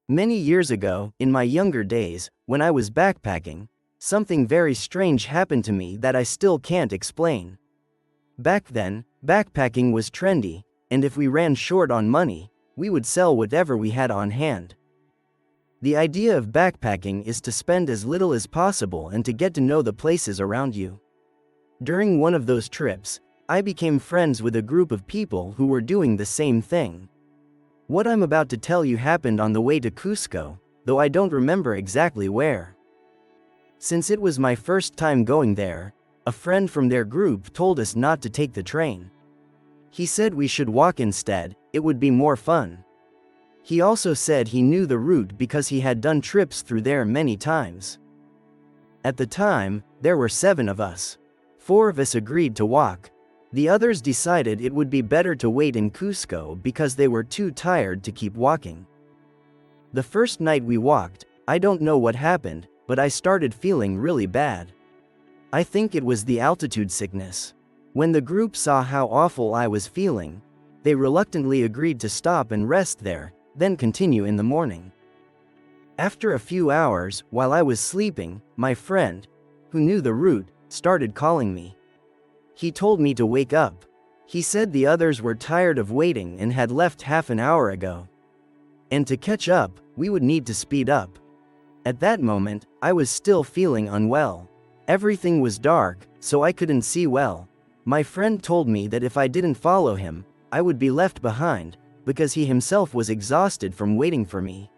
Many years ago, in my younger days, when I was backpacking, something very strange happened to me that I still can't explain. Back then, backpacking was trendy, and if we ran short on money, we would sell whatever we had on hand. The idea of backpacking is to spend as little as possible and to get to know the places around you. During one of those trips, I became friends with a group of people who were doing the same thing. What I'm about to tell you happened on the way to Cusco, though I don't remember exactly where. Since it was my first time going there, a friend from their group told us not to take the train. He said we should walk instead, it would be more fun. He also said he knew the route because he had done trips through there many times. At the time, there were 7 of us. 4 of us agreed to walk. The others decided it would be better to wait in Cusco because they were too tired to keep walking. The first night we walked, I don't know what happened, but I started feeling really bad. I think it was the altitude sickness. When the group saw how awful I was feeling, they reluctantly agreed to stop and rest there, then continue in the morning. After a few hours, while I was sleeping, my friend, who knew the route, started calling me. He told me to wake up. He said the others were tired of waiting and had left half an hour ago. And to catch up, we would need to speed up. At that moment, I was still feeling unwell. Everything was dark, so I couldn't see well. My friend told me that if I didn't follow him, I would be left behind, because he himself was exhausted from waiting for me.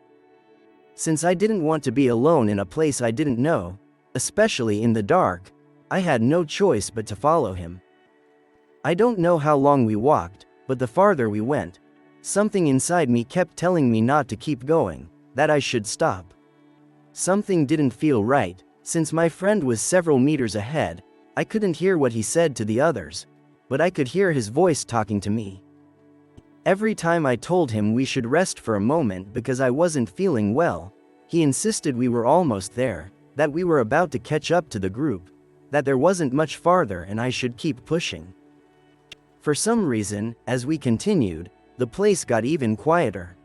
Since I didn't want to be alone in a place I didn't know, especially in the dark, I had no choice but to follow him. I don't know how long we walked, but the farther we went, something inside me kept telling me not to keep going, that I should stop. Something didn't feel right. Since my friend was several meters ahead, I couldn't hear what he said to the others, but I could hear his voice talking to me. Every time I told him we should rest for a moment because I wasn't feeling well, he insisted we were almost there, that we were about to catch up to the group, that there wasn't much farther and I should keep pushing. For some reason, as we continued, the place got even quieter.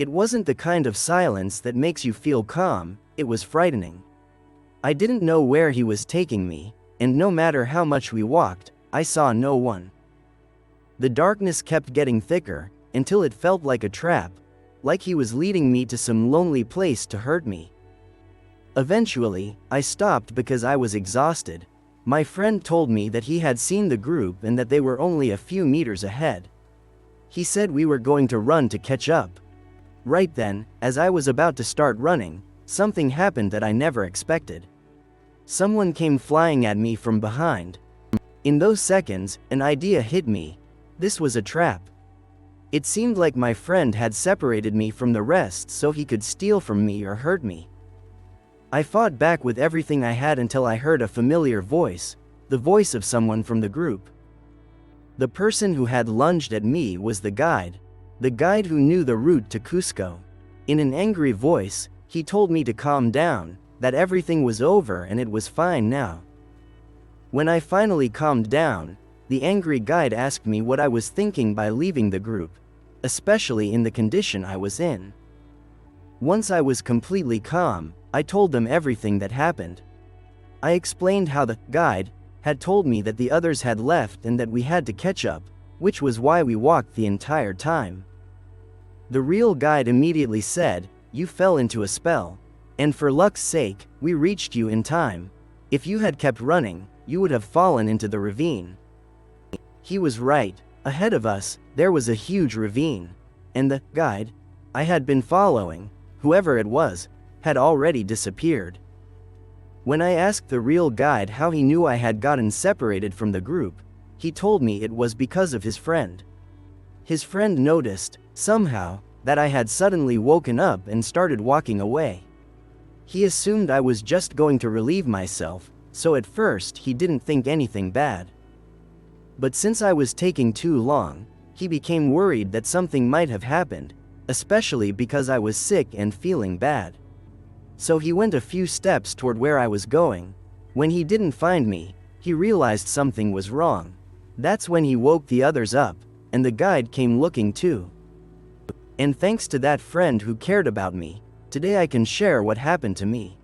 It wasn't the kind of silence that makes you feel calm, it was frightening. I didn't know where he was taking me, and no matter how much we walked, I saw no one. The darkness kept getting thicker, until it felt like a trap, like he was leading me to some lonely place to hurt me. Eventually, I stopped because I was exhausted. My friend told me that he had seen the group and that they were only a few meters ahead. He said we were going to run to catch up. Right then, as I was about to start running, something happened that I never expected. Someone came flying at me from behind. In those seconds, an idea hit me. This was a trap. It seemed like my friend had separated me from the rest so he could steal from me or hurt me. I fought back with everything I had until I heard a familiar voice, the voice of someone from the group. The person who had lunged at me was the guide who knew the route to Cusco. In an angry voice, he told me to calm down, that everything was over and it was fine now. When I finally calmed down, the angry guide asked me what I was thinking by leaving the group, especially in the condition I was in. Once I was completely calm, I told them everything that happened. I explained how the guide had told me that the others had left and that we had to catch up, which was why we walked the entire time. The real guide immediately said, "You fell into a spell. And for luck's sake, we reached you in time. If you had kept running, you would have fallen into the ravine." He was right. Ahead of us, there was a huge ravine. And the guide I had been following, whoever it was, had already disappeared. When I asked the real guide how he knew I had gotten separated from the group, he told me it was because of his friend. His friend noticed, somehow, that I had suddenly woken up and started walking away. He assumed I was just going to relieve myself, so at first he didn't think anything bad. But since I was taking too long, he became worried that something might have happened, especially because I was sick and feeling bad. So he went a few steps toward where I was going. When he didn't find me, he realized something was wrong. That's when he woke the others up, and the guide came looking too. And thanks to that friend who cared about me, today I can share what happened to me.